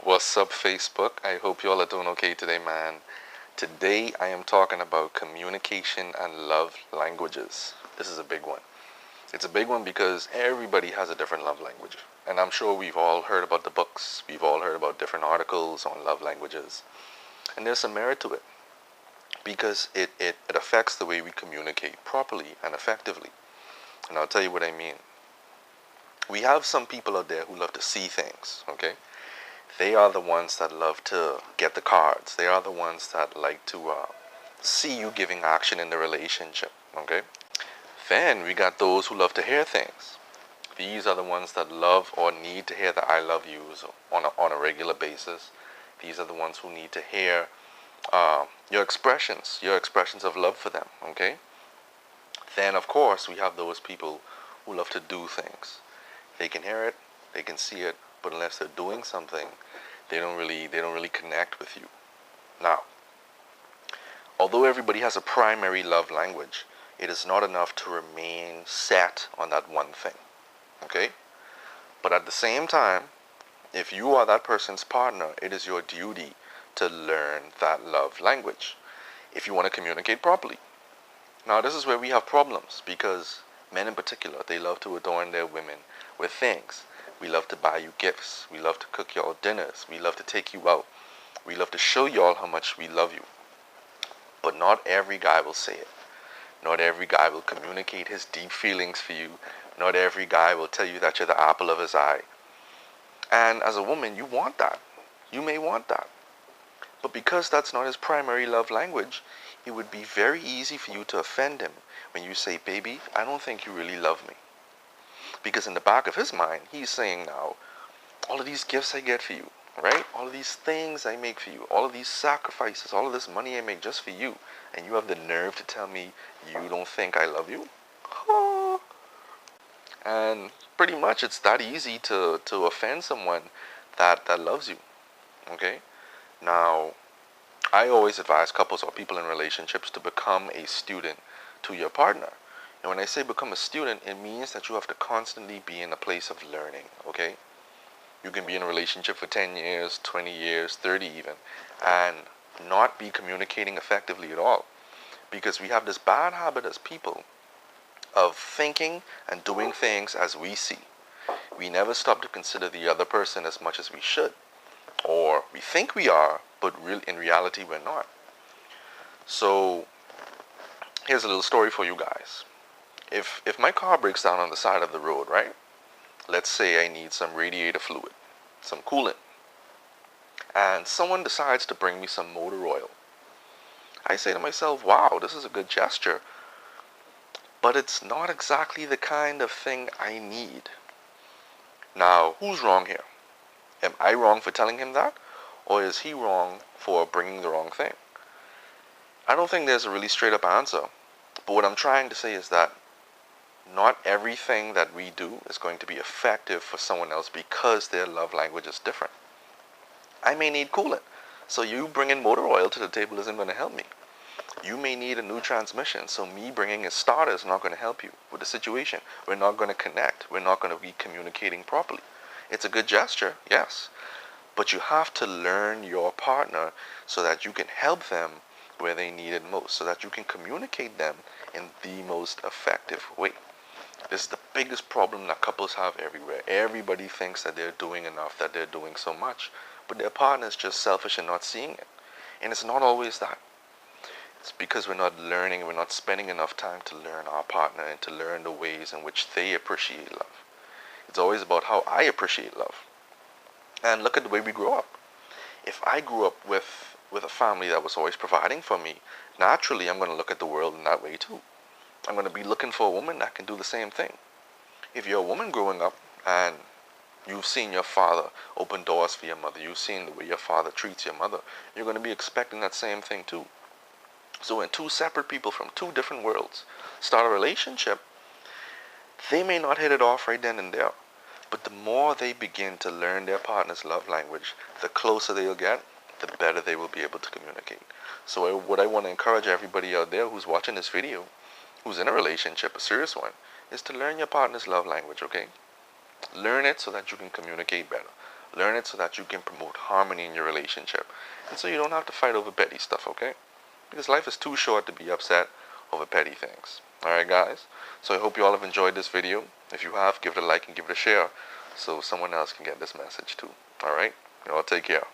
What's up, Facebook? I hope you all are doing okay today, man. Today I am talking about communication and love languages. This is a big one. It's a big one because everybody has a different love language. And I'm sure we've all heard about the books, we've all heard about different articles on love languages. And there's some merit to it because it affects the way we communicate properly and effectively. And I'll tell you what I mean. We have some people out there who love to see things, okay? They are the ones that love to get the cards. They are the ones that like to see you giving action in the relationship. Okay. Then we got those who love to hear things. These are the ones that love or need to hear the "I love yous" on a regular basis. These are the ones who need to hear your expressions of love for them. Okay. Then of course we have those people who love to do things. They can hear it, they can see it, but unless they're doing something, they don't really connect with you. Now, although everybody has a primary love language, it is not enough to remain set on that one thing. Okay? But at the same time, if you are that person's partner, it is your duty to learn that love language if you want to communicate properly. Now, this is where we have problems because men in particular, they love to adorn their women with things. We love to buy you gifts. We love to cook y'all dinners. We love to take you out. We love to show y'all how much we love you. But not every guy will say it. Not every guy will communicate his deep feelings for you. Not every guy will tell you that you're the apple of his eye. And as a woman, you want that. You may want that. But because that's not his primary love language, it would be very easy for you to offend him when you say, "Baby, I don't think you really love me." Because in the back of his mind, he's saying now, all of these gifts I get for you, right? All of these things I make for you, all of these sacrifices, all of this money I make just for you, and you have the nerve to tell me you don't think I love you? Oh. And pretty much it's that easy to offend someone that loves you, okay? Now, I always advise couples or people in relationships to become a student to your partner. And when I say become a student, it means that you have to constantly be in a place of learning, okay? You can be in a relationship for 10 years, 20 years, 30 even, and not be communicating effectively at all. Because we have this bad habit as people of thinking and doing things as we see. We never stop to consider the other person as much as we should. Or we think we are, but in reality we're not. So here's a little story for you guys. If my car breaks down on the side of the road, right? Let's say I need some radiator fluid, some coolant, and someone decides to bring me some motor oil. I say to myself, wow, this is a good gesture, but it's not exactly the kind of thing I need. Now, who's wrong here? Am I wrong for telling him that? Or is he wrong for bringing the wrong thing? I don't think there's a really straight up answer. But what I'm trying to say is that not everything that we do is going to be effective for someone else because their love language is different. I may need coolant, so you bringing motor oil to the table isn't going to help me. You may need a new transmission, so me bringing a starter is not going to help you with the situation. We're not going to connect. We're not going to be communicating properly. It's a good gesture, yes, but you have to learn your partner so that you can help them where they need it most, so that you can communicate them in the most effective way. This is the biggest problem that couples have everywhere. Everybody thinks that they're doing enough, that they're doing so much, but their partner is just selfish and not seeing it. And it's not always that. It's because we're not learning, we're not spending enough time to learn our partner and to learn the ways in which they appreciate love. It's always about how I appreciate love. And look at the way we grow up. If I grew up with a family that was always providing for me, naturally I'm going to look at the world in that way too. I'm going to be looking for a woman that can do the same thing. If you're a woman growing up and you've seen your father open doors for your mother, you've seen the way your father treats your mother, you're going to be expecting that same thing too. So when two separate people from two different worlds start a relationship, they may not hit it off right then and there. But the more they begin to learn their partner's love language, the closer they'll get, the better they will be able to communicate. So what I want to encourage everybody out there who's watching this video, who's in a relationship, a serious one, is to learn your partner's love language, okay? Learn it so that you can communicate better. Learn it so that you can promote harmony in your relationship. And so you don't have to fight over petty stuff, okay? Because life is too short to be upset over petty things. Alright, guys? So I hope you all have enjoyed this video. If you have, give it a like and give it a share so someone else can get this message too. Alright? Y'all take care.